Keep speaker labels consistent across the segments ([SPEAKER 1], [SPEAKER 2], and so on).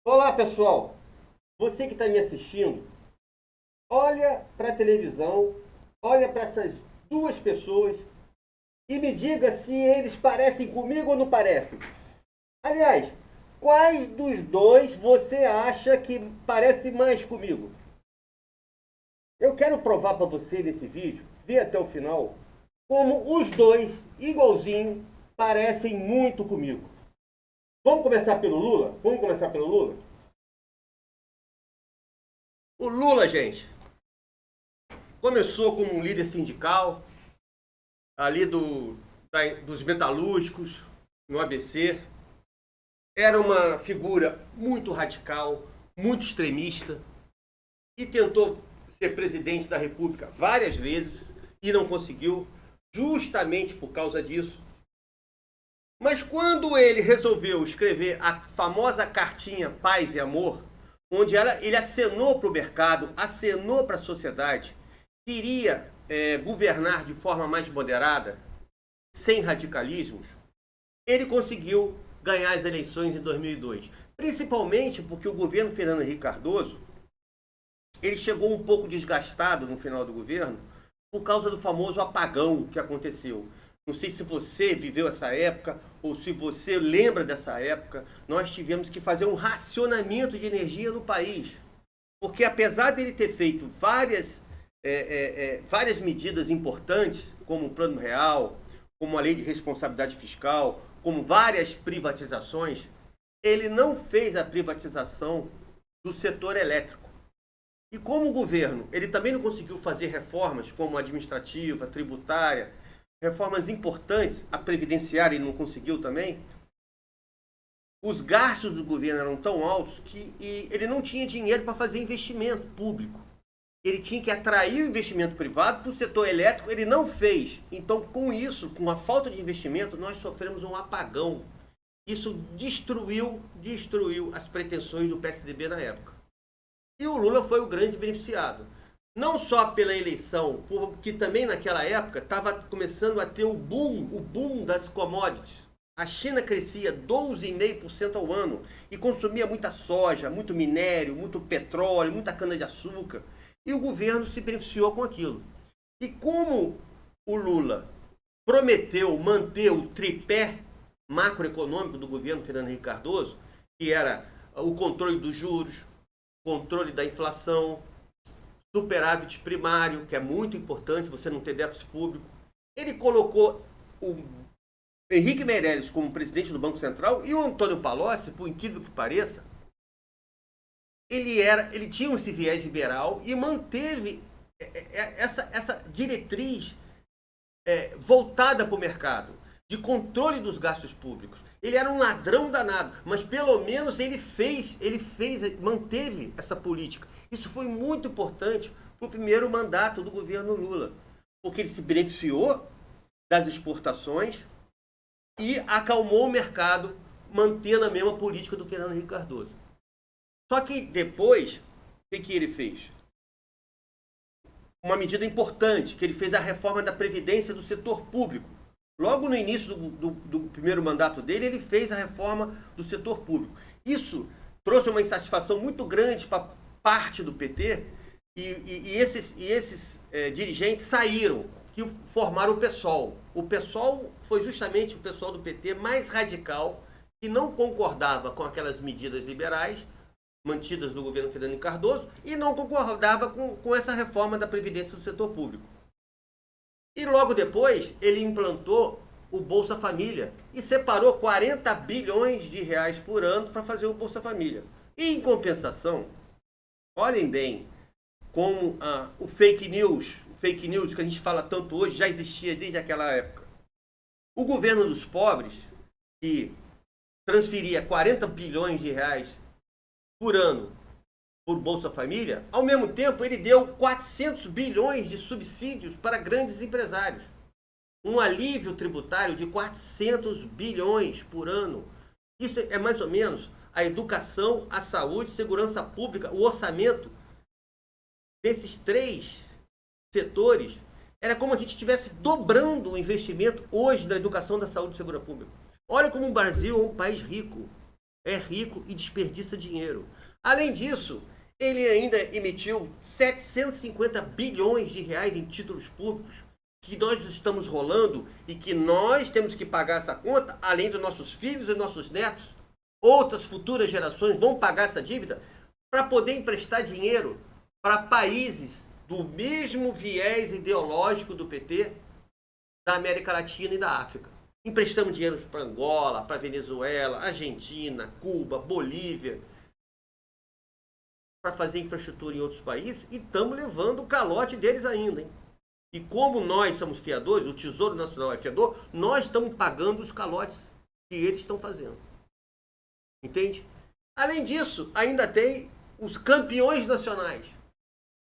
[SPEAKER 1] Olá, pessoal! Você que está me assistindo, olha para a televisão, olha para essas duas pessoas e me diga se eles parecem comigo ou não parecem. Aliás, quais dos dois você acha que parece mais comigo? Eu quero provar para você nesse vídeo, vê até o final, como os dois, igualzinho, parecem muito comigo. Vamos começar pelo Lula? Vamos começar pelo Lula? O Lula, gente, começou como um líder sindical, ali dos metalúrgicos, no ABC. Era uma figura muito radical, muito extremista, e tentou ser presidente da República várias vezes e não conseguiu, justamente por causa disso. Mas quando ele resolveu escrever a famosa cartinha Paz e Amor, onde ele acenou para o mercado, acenou para a sociedade, queria governar de forma mais moderada, sem radicalismos, ele conseguiu ganhar as eleições em 2002. Principalmente porque o governo Fernando Henrique Cardoso, ele chegou um pouco desgastado no final do governo por causa do famoso apagão que aconteceu. Não sei se você viveu essa época ou se você lembra dessa época. Nós tivemos que fazer um racionamento de energia no país. Porque apesar dele ter feito várias medidas importantes, como o Plano Real, como a Lei de Responsabilidade Fiscal, como várias privatizações, ele não fez a privatização do setor elétrico. E como o governo, ele também não conseguiu fazer reformas como administrativa, tributária, reformas importantes, a previdenciária ele não conseguiu também, os gastos do governo eram tão altos que ele não tinha dinheiro para fazer investimento público. Ele tinha que atrair o investimento privado para o setor elétrico, ele não fez. Então, com isso, com a falta de investimento, nós sofremos um apagão. Isso destruiu as pretensões do PSDB na época. E o Lula foi o grande beneficiado. Não só pela eleição, porque também naquela época estava começando a ter o boom das commodities. A China crescia 12,5% ao ano e consumia muita soja, muito minério, muito petróleo, muita cana-de-açúcar. E o governo se beneficiou com aquilo. E como o Lula prometeu manter o tripé macroeconômico do governo Fernando Henrique Cardoso, que era o controle dos juros, controle da inflação, superávit primário, que é muito importante você não ter déficit público, ele colocou o Henrique Meirelles como presidente do Banco Central e o Antônio Palocci, por incrível que pareça, ele tinha esse viés liberal e manteve essa diretriz voltada para o mercado, de controle dos gastos públicos. Ele era um ladrão danado, mas pelo menos manteve essa política. Isso foi muito importante para o primeiro mandato do governo Lula, porque ele se beneficiou das exportações e acalmou o mercado, mantendo a mesma política do Fernando Henrique Cardoso. Só que depois, o que ele fez? Uma medida importante, que ele fez a reforma da Previdência do setor público. Logo no início do primeiro mandato dele, ele fez a reforma do setor público. Isso trouxe uma insatisfação muito grande para parte do PT e esses dirigentes saíram, que formaram o PSOL. O PSOL foi justamente o pessoal do PT mais radical, que não concordava com aquelas medidas liberais mantidas do governo Fernando Henrique Cardoso e não concordava com essa reforma da Previdência do setor público. E logo depois ele implantou o Bolsa Família e separou 40 bilhões de reais por ano para fazer o Bolsa Família. E em compensação, olhem bem como o fake news que a gente fala tanto hoje, já existia desde aquela época. O governo dos pobres, que transferia 40 bilhões de reais por ano por Bolsa Família, ao mesmo tempo ele deu 400 bilhões de subsídios para grandes empresários. Um alívio tributário de 400 bilhões por ano. Isso é mais ou menos a educação, a saúde, segurança pública, o orçamento desses três setores. Era como se a gente estivesse dobrando o investimento hoje na educação, da saúde e segurança pública. Olha como o Brasil é um país rico. é rico e desperdiça dinheiro. Além disso, ele ainda emitiu 750 bilhões de reais em títulos públicos que nós estamos rolando e que nós temos que pagar essa conta, além dos nossos filhos e nossos netos. Outras futuras gerações vão pagar essa dívida para poder emprestar dinheiro para países do mesmo viés ideológico do PT, da América Latina e da África. Emprestamos dinheiro para Angola, para Venezuela, Argentina, Cuba, Bolívia, para fazer infraestrutura em outros países e estamos levando o calote deles ainda, hein? E como nós somos fiadores, o Tesouro Nacional é fiador, nós estamos pagando os calotes que eles estão fazendo. Entende? Além disso, ainda tem os campeões nacionais.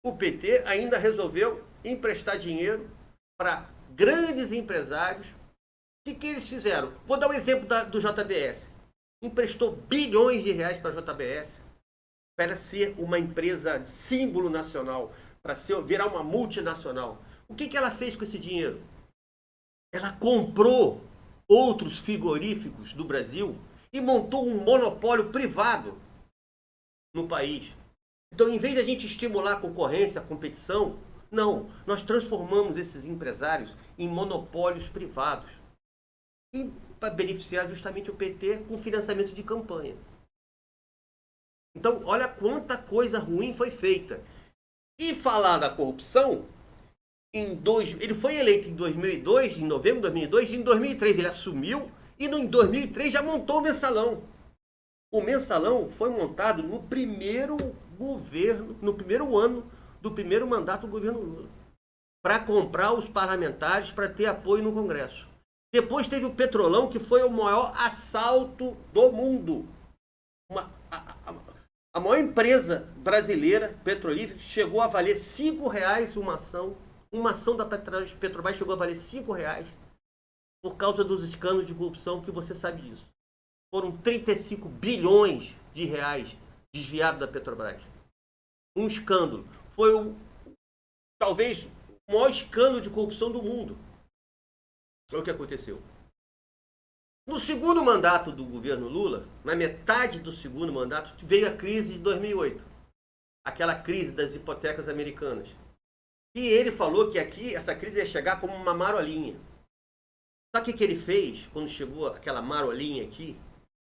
[SPEAKER 1] O PT ainda resolveu emprestar dinheiro para grandes empresários. O que eles fizeram? Vou dar um exemplo do JBS. Emprestou bilhões de reais para a JBS para ser uma empresa símbolo nacional, para virar uma multinacional. O que ela fez com esse dinheiro? Ela comprou outros frigoríficos do Brasil e montou um monopólio privado no país. Então, em vez de a gente estimular a concorrência, a competição, não, nós transformamos esses empresários em monopólios privados. E para beneficiar justamente o PT com financiamento de campanha. Então, olha quanta coisa ruim foi feita. E falar da corrupção, ele foi eleito em 2002, em novembro de 2002, e em 2003 ele assumiu, e em 2003 já montou o Mensalão. O Mensalão foi montado no primeiro governo, no primeiro ano do primeiro mandato do governo Lula, para comprar os parlamentares, para ter apoio no Congresso. Depois teve o Petrolão, que foi o maior assalto do mundo. A maior empresa brasileira, petrolífera, chegou a valer R$5 uma ação. Uma ação da Petrobras chegou a valer R$5 por causa dos escândalos de corrupção, que você sabe disso. Foram 35 bilhões de reais desviados da Petrobras. Um escândalo. Foi talvez o maior escândalo de corrupção do mundo. Foi o que aconteceu. No segundo mandato do governo Lula, na metade do segundo mandato, veio a crise de 2008. Aquela crise das hipotecas americanas. E ele falou que aqui essa crise ia chegar como uma marolinha. Sabe o que ele fez quando chegou aquela marolinha aqui?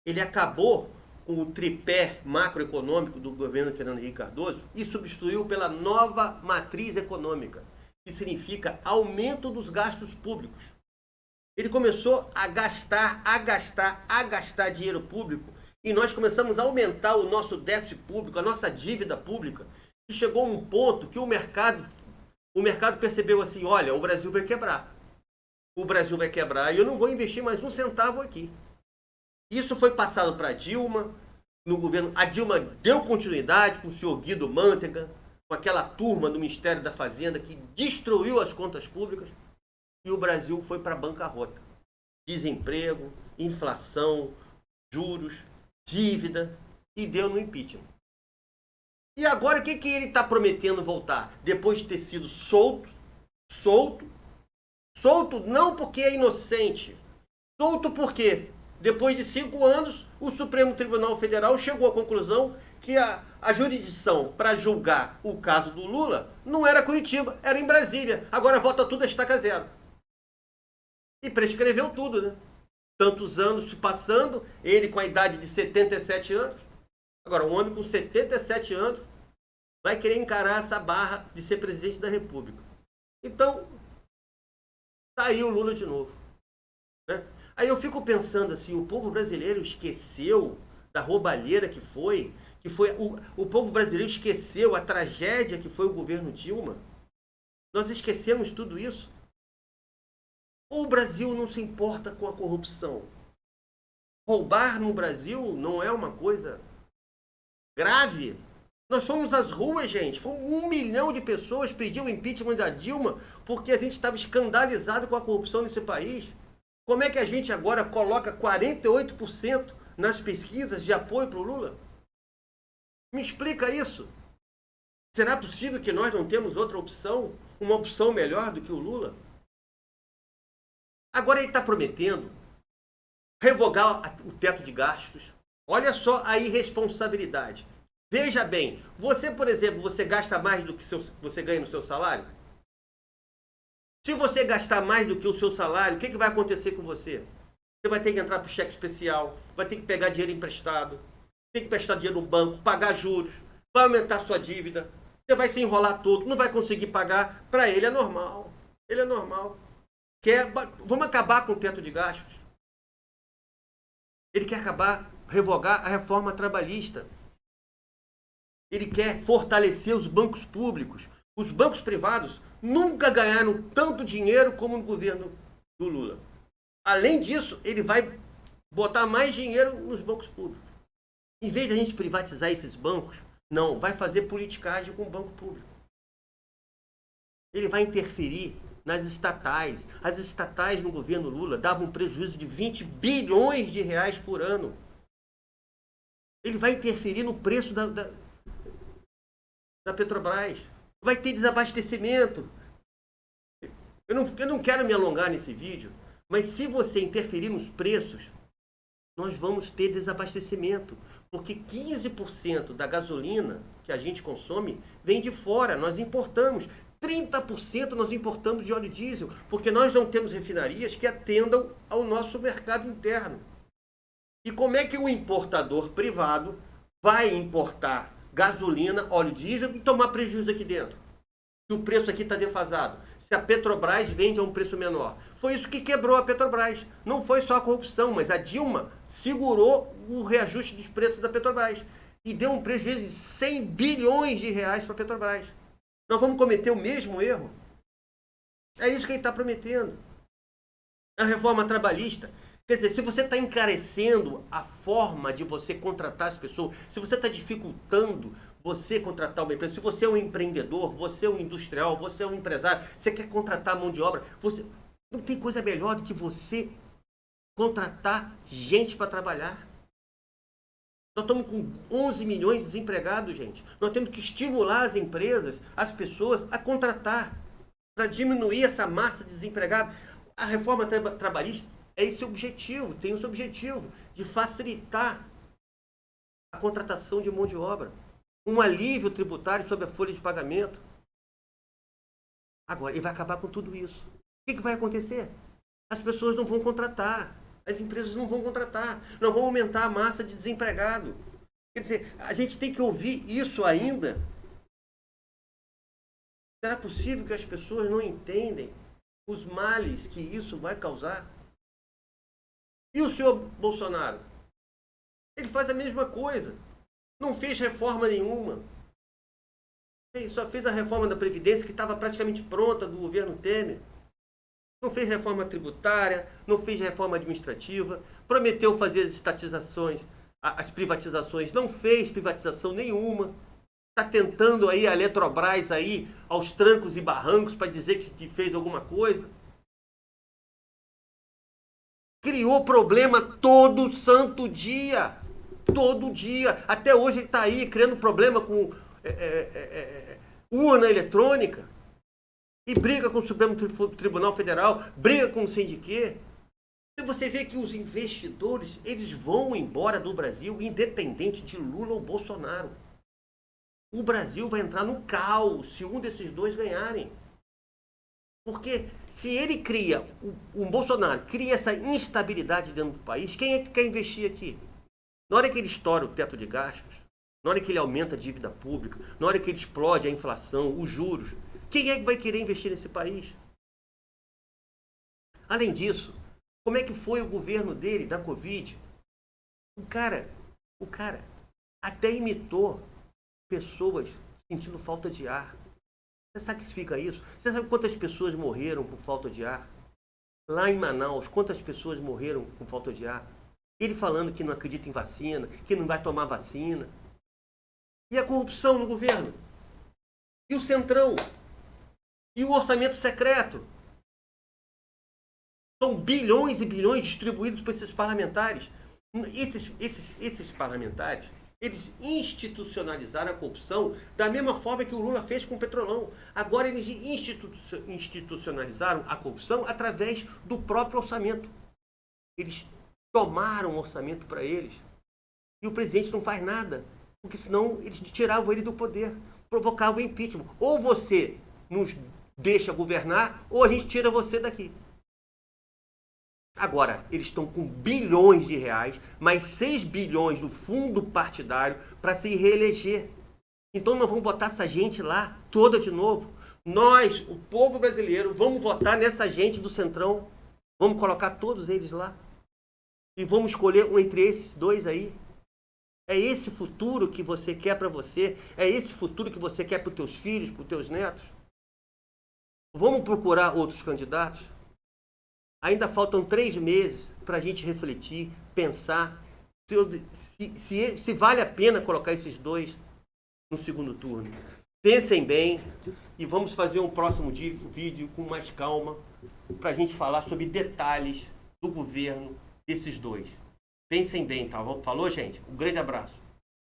[SPEAKER 1] Ele acabou com o tripé macroeconômico do governo Fernando Henrique Cardoso e substituiu pela nova matriz econômica, que significa aumento dos gastos públicos. Ele começou a gastar dinheiro público e nós começamos a aumentar o nosso déficit público, a nossa dívida pública, e chegou a um ponto que o mercado percebeu assim, olha, o Brasil vai quebrar. O Brasil vai quebrar e eu não vou investir mais um centavo aqui. Isso foi passado para a Dilma, no governo. A Dilma deu continuidade com o senhor Guido Mantega, com aquela turma do Ministério da Fazenda que destruiu as contas públicas e o Brasil foi para a bancarrota. Desemprego, inflação, juros, dívida e deu no impeachment. E agora o que ele está prometendo voltar? Depois de ter sido solto não porque é inocente, solto porque depois de 5 anos o Supremo Tribunal Federal chegou à conclusão que a jurisdição para julgar o caso do Lula não era Curitiba, era em Brasília. Agora volta tudo a estaca zero. E prescreveu tudo, né? Tantos anos se passando, ele com a idade de 77 anos. Agora, um homem com 77 anos vai querer encarar essa barra de ser presidente da República. Então, tá aí o Lula de novo. Né? Aí eu fico pensando assim, o povo brasileiro esqueceu da roubalheira que foi o povo brasileiro esqueceu a tragédia que foi o governo Dilma. Nós esquecemos tudo isso. O Brasil não se importa com a corrupção. Roubar no Brasil não é uma coisa grave. Nós fomos às ruas, gente. Foi 1 milhão de pessoas pediu o impeachment da Dilma porque a gente estava escandalizado com a corrupção nesse país. Como é que a gente agora coloca 48% nas pesquisas de apoio para o Lula? Me explica isso. Será possível que nós não temos outra opção? Uma opção melhor do que o Lula? Agora ele está prometendo revogar o teto de gastos. Olha só a irresponsabilidade. Veja bem, você, por exemplo, você gasta mais do que você ganha no seu salário? Se você gastar mais do que o seu salário, o que vai acontecer com você? Você vai ter que entrar para o cheque especial, vai ter que pegar dinheiro emprestado, tem que prestar dinheiro no banco, pagar juros, vai aumentar a sua dívida, você vai se enrolar todo, não vai conseguir pagar. Para ele é normal. Ele é normal. Vamos acabar com o teto de gastos. Ele quer revogar a reforma trabalhista. Ele quer fortalecer os bancos públicos. Os bancos privados nunca ganharam tanto dinheiro como no governo do Lula. Além disso, ele vai botar mais dinheiro nos bancos públicos. Em vez de a gente privatizar esses bancos, não, vai fazer politicagem com o banco público. Ele vai interferir nas estatais. As estatais no governo Lula davam um prejuízo de 20 bilhões de reais por ano. Ele vai interferir no preço da Petrobras. Vai ter desabastecimento. Eu não quero me alongar nesse vídeo, mas se você interferir nos preços, nós vamos ter desabastecimento. Porque 15% da gasolina que a gente consome vem de fora, nós importamos. 30% nós importamos de óleo diesel, porque nós não temos refinarias que atendam ao nosso mercado interno. E como é que o importador privado vai importar gasolina, óleo diesel e tomar prejuízo aqui dentro? Se o preço aqui está defasado. Se a Petrobras vende a um preço menor. Foi isso que quebrou a Petrobras. Não foi só a corrupção, mas a Dilma segurou o reajuste dos preços da Petrobras. E deu um prejuízo de 100 bilhões de reais para a Petrobras. Nós vamos cometer o mesmo erro? É isso que ele está prometendo. A reforma trabalhista. Quer dizer, se você está encarecendo a forma de você contratar as pessoas, se você está dificultando você contratar uma empresa, se você é um empreendedor, você é um industrial, você é um empresário, você quer contratar mão de obra, não tem coisa melhor do que você contratar gente para trabalhar. Nós estamos com 11 milhões de desempregados, gente. Nós temos que estimular as empresas, as pessoas a contratar para diminuir essa massa de desempregados. A reforma trabalhista é esse objetivo, tem esse objetivo de facilitar a contratação de mão de obra. Um alívio tributário sobre a folha de pagamento. Agora, ele vai acabar com tudo isso. O que vai acontecer? As pessoas não vão contratar. As empresas não vão contratar. Não vão aumentar a massa de desempregado. Quer dizer, a gente tem que ouvir isso ainda. Será possível que as pessoas não entendem os males que isso vai causar? E o senhor Bolsonaro? Ele faz a mesma coisa. Não fez reforma nenhuma. Ele só fez a reforma da Previdência, que estava praticamente pronta do governo Temer. Não fez reforma tributária, não fez reforma administrativa, prometeu fazer as estatizações, as privatizações, não fez privatização nenhuma. Está tentando aí a Eletrobras aí aos trancos e barrancos para dizer que fez alguma coisa. Criou problema todo santo dia. Todo dia. Até hoje ele está aí criando problema com urna eletrônica. E briga com o Supremo Tribunal Federal, briga com o sindiquê. E você vê que os investidores, eles vão embora do Brasil, independente de Lula ou Bolsonaro. O Brasil vai entrar no caos se um desses dois ganharem. Porque se ele o Bolsonaro cria essa instabilidade dentro do país, quem é que quer investir aqui? Na hora que ele estoura o teto de gastos, na hora que ele aumenta a dívida pública, na hora que ele explode a inflação, os juros, quem é que vai querer investir nesse país? Além disso, como é que foi o governo dele, da Covid? O cara até imitou pessoas sentindo falta de ar. Você sabe o que significa isso? Você sabe quantas pessoas morreram por falta de ar? Lá em Manaus, quantas pessoas morreram com falta de ar? Ele falando que não acredita em vacina, que não vai tomar vacina. E a corrupção no governo? E o Centrão? E o orçamento secreto? São bilhões e bilhões distribuídos para esses parlamentares. Esses parlamentares, eles institucionalizaram a corrupção da mesma forma que o Lula fez com o Petrolão. Agora eles institucionalizaram a corrupção através do próprio orçamento. Eles tomaram o orçamento para eles E o presidente não faz nada, porque senão eles tiravam ele do poder, provocavam o impeachment. Ou você nos deixa governar, ou a gente tira você daqui. Agora, eles estão com bilhões de reais, mais 6 bilhões do fundo partidário para se reeleger. Então nós vamos botar essa gente lá toda de novo. Nós, o povo brasileiro, vamos votar nessa gente do Centrão. Vamos colocar todos eles lá. E vamos escolher um entre esses dois aí. É esse futuro que você quer para você? É esse futuro que você quer para os teus filhos, para os teus netos? Vamos procurar outros candidatos? Ainda faltam 3 meses para a gente refletir, pensar se vale a pena colocar esses dois no segundo turno. Pensem bem e vamos fazer um próximo vídeo com mais calma para a gente falar sobre detalhes do governo desses dois. Pensem bem, tá? Falou, gente? Um grande abraço.